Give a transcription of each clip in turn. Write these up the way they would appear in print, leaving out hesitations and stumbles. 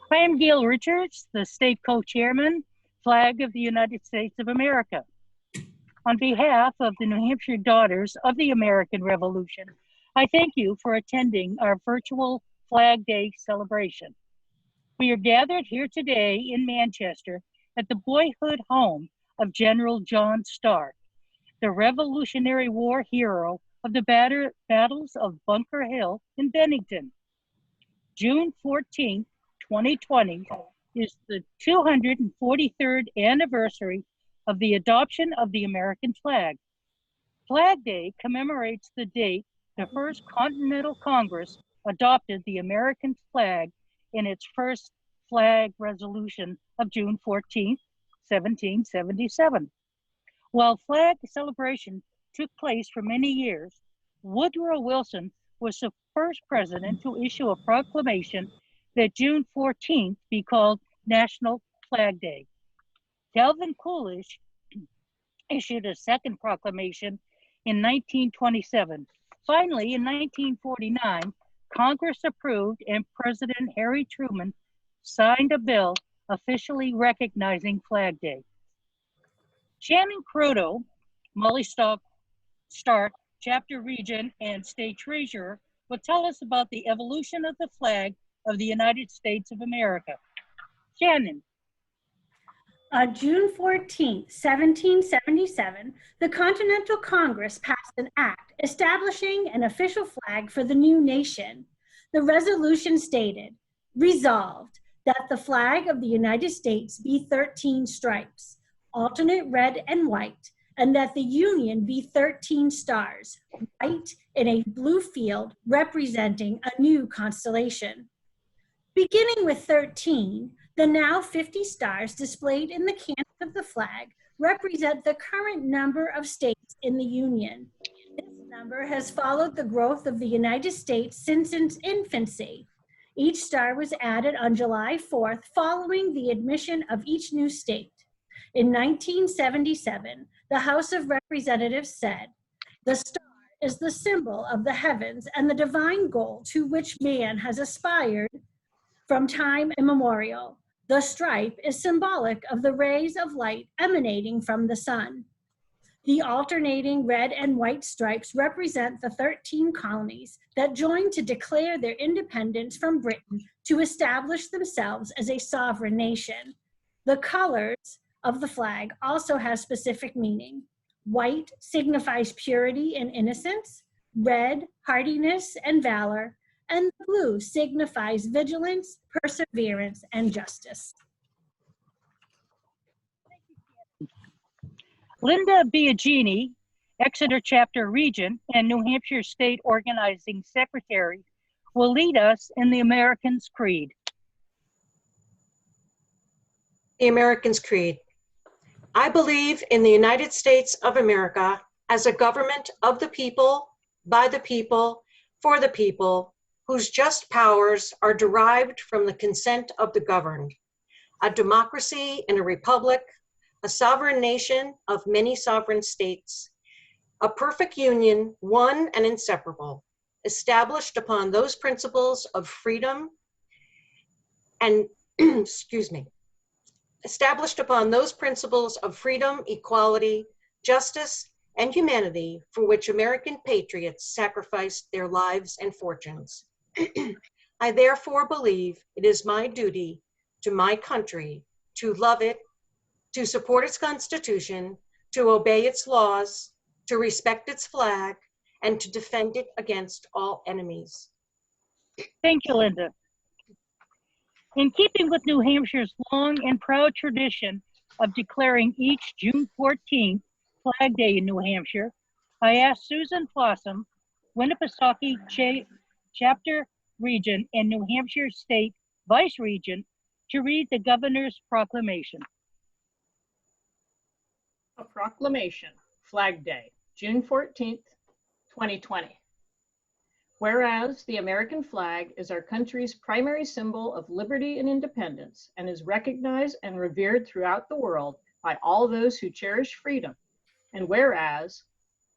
I am Gail Richards, the state co-chairman, Flag of the United States of America. On behalf of the New Hampshire Daughters of the American Revolution, I thank you for attending our virtual Flag Day celebration. We are gathered here today in Manchester at the boyhood home of General John Stark, the Revolutionary War hero of the battles of Bunker Hill and Bennington. June 14, 2020 is the 243rd anniversary of the adoption of the American flag. Flag Day commemorates the date the First Continental Congress adopted the American flag in its first flag resolution of June 14, 1777. While flag celebration took place for many years, Woodrow Wilson was the first president to issue a proclamation that June 14th be called National Flag Day. Calvin Coolidge issued a second proclamation in 1927. Finally, in 1949, Congress approved and President Harry Truman signed a bill officially recognizing Flag Day. Shannon Croto, Molly Stark, Chapter Regent and State Treasurer, will tell us about the evolution of the flag of the United States of America. Shannon. On June 14, 1777, the Continental Congress passed an act establishing an official flag for the new nation. The resolution stated, resolved that the flag of the United States be 13 stripes, alternate red and white, and that the Union be 13 stars, white in a blue field representing a new constellation. Beginning with 13, the now 50 stars displayed in the canton of the flag represent the current number of states in the Union. This number has followed the growth of the United States since its infancy. Each star was added on July 4th following the admission of each new state. In 1977, the House of Representatives said, the star is the symbol of the heavens and the divine goal to which man has aspired from time immemorial. The stripe is symbolic of the rays of light emanating from the sun. The alternating red and white stripes represent the 13 colonies that joined to declare their independence from Britain to establish themselves as a sovereign nation. The colors of the flag also has specific meaning. White signifies purity and innocence, red, hardiness and valor, and blue signifies vigilance, perseverance, and justice. Linda Biagini, Exeter Chapter Regent and New Hampshire State Organizing Secretary, will lead us in the Americans' Creed. The Americans' Creed. I believe in the United States of America as a government of the people, by the people, for the people, whose just powers are derived from the consent of the governed, a democracy and a republic, a sovereign nation of many sovereign states, a perfect union, one and inseparable, established upon those principles of freedom and, established upon those principles of freedom, equality, justice, and humanity for which American patriots sacrificed their lives and fortunes. I therefore believe it is my duty to my country to love it, to support its Constitution, to obey its laws, to respect its flag, and to defend it against all enemies. Thank you, Linda. In keeping with New Hampshire's long and proud tradition of declaring each June 14th Flag Day in New Hampshire, I asked Susan Fossum, Winnipesaukee Chapter Regent and New Hampshire State Vice Regent, to read the Governor's proclamation. A proclamation, Flag Day, June 14th, 2020. Whereas the American flag is our country's primary symbol of liberty and independence and is recognized and revered throughout the world by all those who cherish freedom. And whereas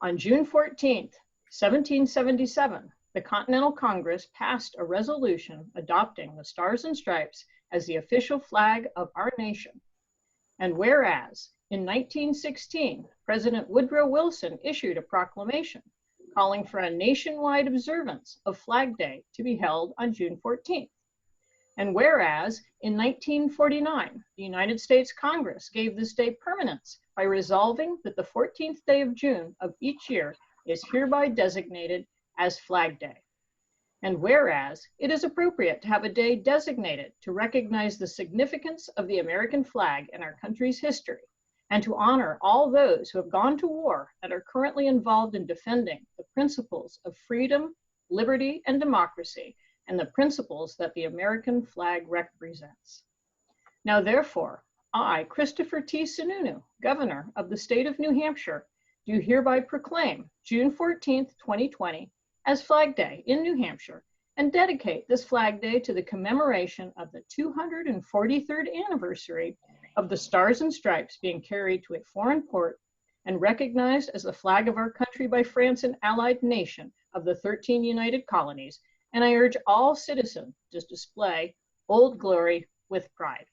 on June 14th, 1777, the Continental Congress passed a resolution adopting the Stars and Stripes as the official flag of our nation. And whereas in 1916, President Woodrow Wilson issued a proclamation calling for a nationwide observance of Flag Day to be held on June 14th. And whereas in 1949, the United States Congress gave this day permanence by resolving that the 14th day of June of each year is hereby designated as Flag Day. And whereas it is appropriate to have a day designated to recognize the significance of the American flag in our country's history, and to honor all those who have gone to war and are currently involved in defending the principles of freedom, liberty, and democracy, and the principles that the American flag represents. Now, therefore, I, Christopher T. Sununu, Governor of the state of New Hampshire, do hereby proclaim June 14th, 2020, as Flag Day in New Hampshire, and dedicate this Flag Day to the commemoration of the 243rd anniversary of the Stars and Stripes being carried to a foreign port and recognized as the flag of our country by France and allied nation of the 13 United Colonies. And I urge all citizens to display Old Glory with pride.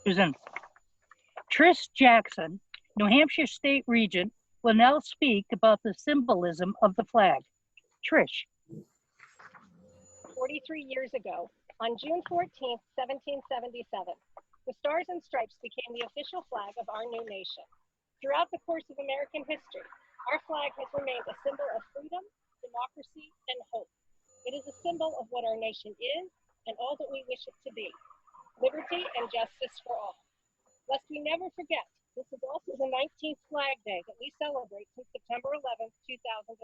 Susan. Trish Jackson, New Hampshire State Regent, will now speak about the symbolism of the flag. Trish. 43 years ago, on June 14th, 1777, the Stars and Stripes became the official flag of our new nation. Throughout the course of American history, our flag has remained a symbol of freedom, democracy, and hope. It is a symbol of what our nation is and all that we wish it to be, liberty and justice for all. Lest we never forget, this is also the 19th Flag Day that we celebrate since September 11th, 2001.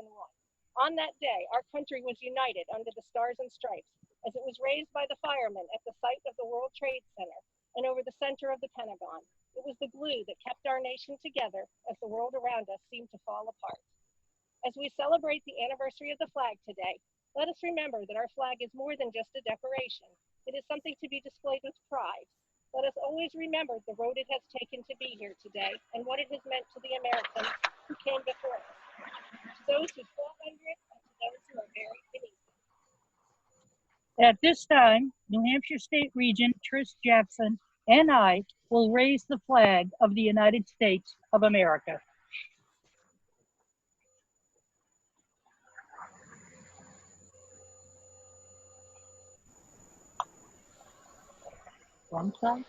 On that day, our country was united under the Stars and Stripes as it was raised by the firemen at the site of the World Trade Center and over the center of the Pentagon. It was the glue that kept our nation together as the world around us seemed to fall apart. As we celebrate the anniversary of the flag today, let us remember that our flag is more than just a decoration. It is something to be displayed with pride. Let us always remember the road it has taken to be here today and what it has meant to the Americans who came before us, to those who fought under it, and to those who are buried beneath it. At this time, New Hampshire State Regent Trish Jackson and I will raise the flag of the United States of America. One side.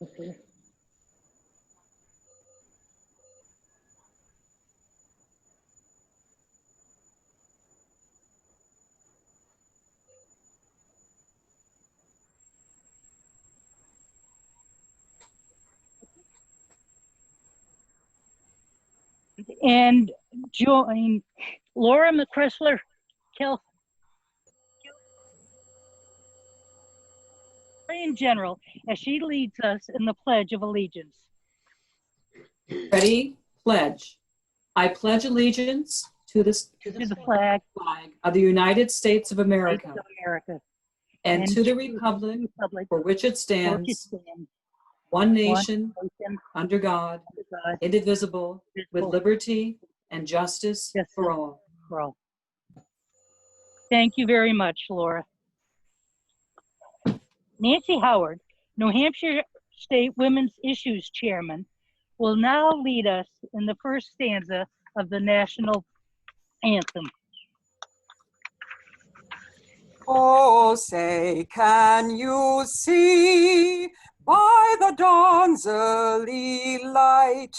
Okay. And join Laura McChrysler in general as she leads us in the Pledge of Allegiance. Ready? Pledge. I pledge allegiance to the flag of the United States of America, and to the republic for which it stands, one nation, under God, indivisible, with liberty and justice for all. Thank you very much, Laura. Nancy Howard, New Hampshire State Women's Issues Chairman, will now lead us in the first stanza of the national anthem. Oh, say, can you see by the dawn's early light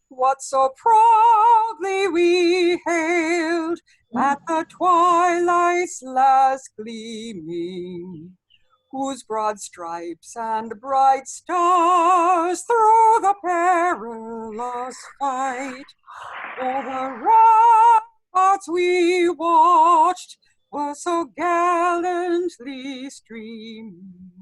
what so proudly we hailed at the twilight's last gleaming, whose broad stripes and bright stars through the perilous fight o'er the ramparts we watched were so gallantly streaming.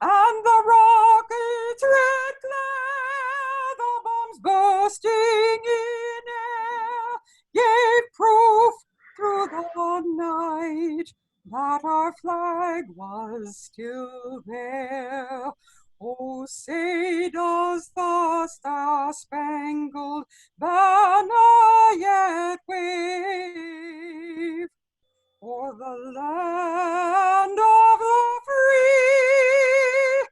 and the rocket's red glare, the bombs bursting in air, gave proof through the night that our flag was still there. Oh, say does the star-spangled banner yet wave o'er the land of the free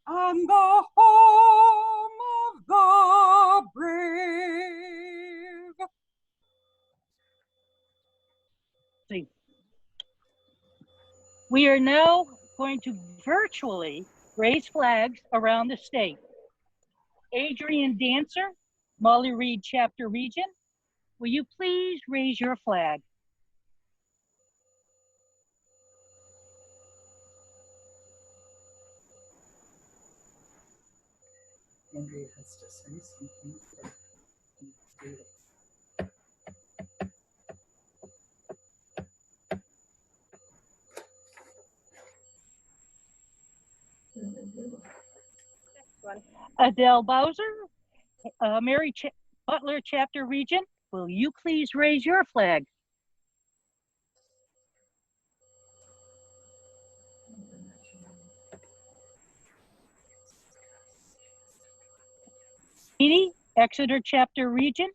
and the home of the brave? See. We are now going to virtually raise flags around the state. Adrian Dancer, Molly Reed Chapter Region, will you please raise your flag? Andrea has to say something. Adele Bowser, Mary Butler Chapter Region, will you please raise your flag? Edie, Exeter Chapter Region,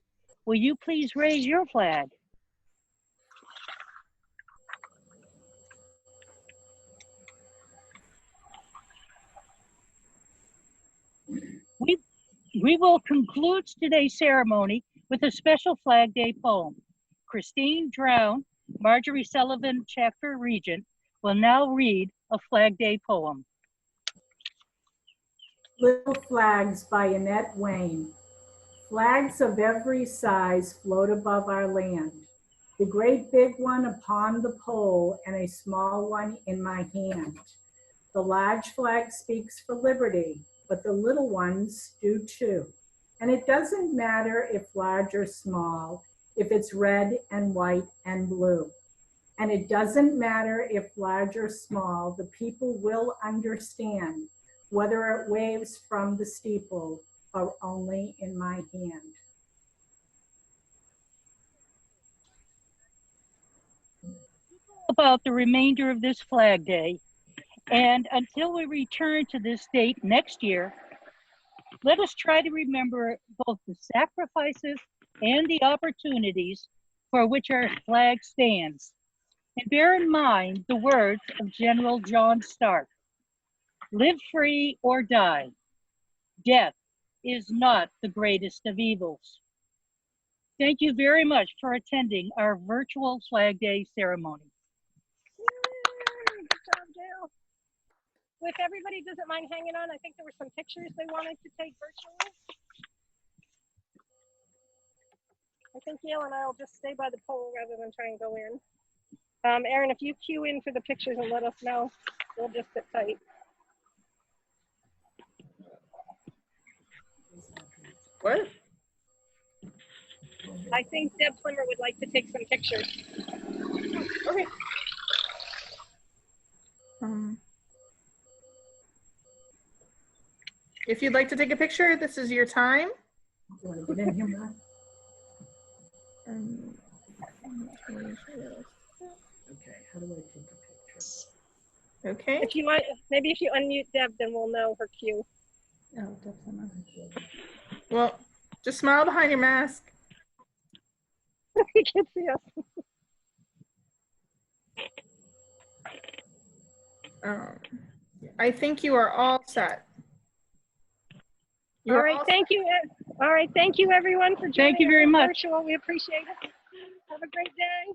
will you please raise your flag? We will conclude today's ceremony with a special Flag Day poem. Christine Drown, Marjorie Sullivan Chapter Region, will now read a Flag Day poem. Little Flags by Annette Wayne. Flags of every size float above our land. The great big one upon the pole and a small one in my hand. The large flag speaks for liberty, but the little ones do too. And it doesn't matter if large or small, if it's red and white and blue. And it doesn't matter if large or small, the people will understand whether it waves from the steeple or only in my hand. About the remainder of this Flag Day, and until we return to this date next year, let us try to remember both the sacrifices and the opportunities for which our flag stands. And bear in mind the words of General John Stark: live free or die. Death is not the greatest of evils. Thank you very much for attending our virtual Flag Day ceremony. Yay, good job, Jill. If everybody doesn't mind hanging on, I think there were some pictures they wanted to take virtually. I think Gail and I will just stay by the pole rather than try and go in. Erin, if you cue in for the pictures and let us know, we'll just sit tight. What? I think Deb Plimmer would like to take some pictures. Okay. If you'd like to take a picture, this is your time. Okay, how do I take a picture? Okay. If you want, maybe if you unmute Deb, then we'll know her cue. Oh, well, just smile behind your mask. You can see us. I think you are all set. All right, thank you. All right, thank you everyone for joining. Thank you very much. Virtual. We appreciate it. Have a great day.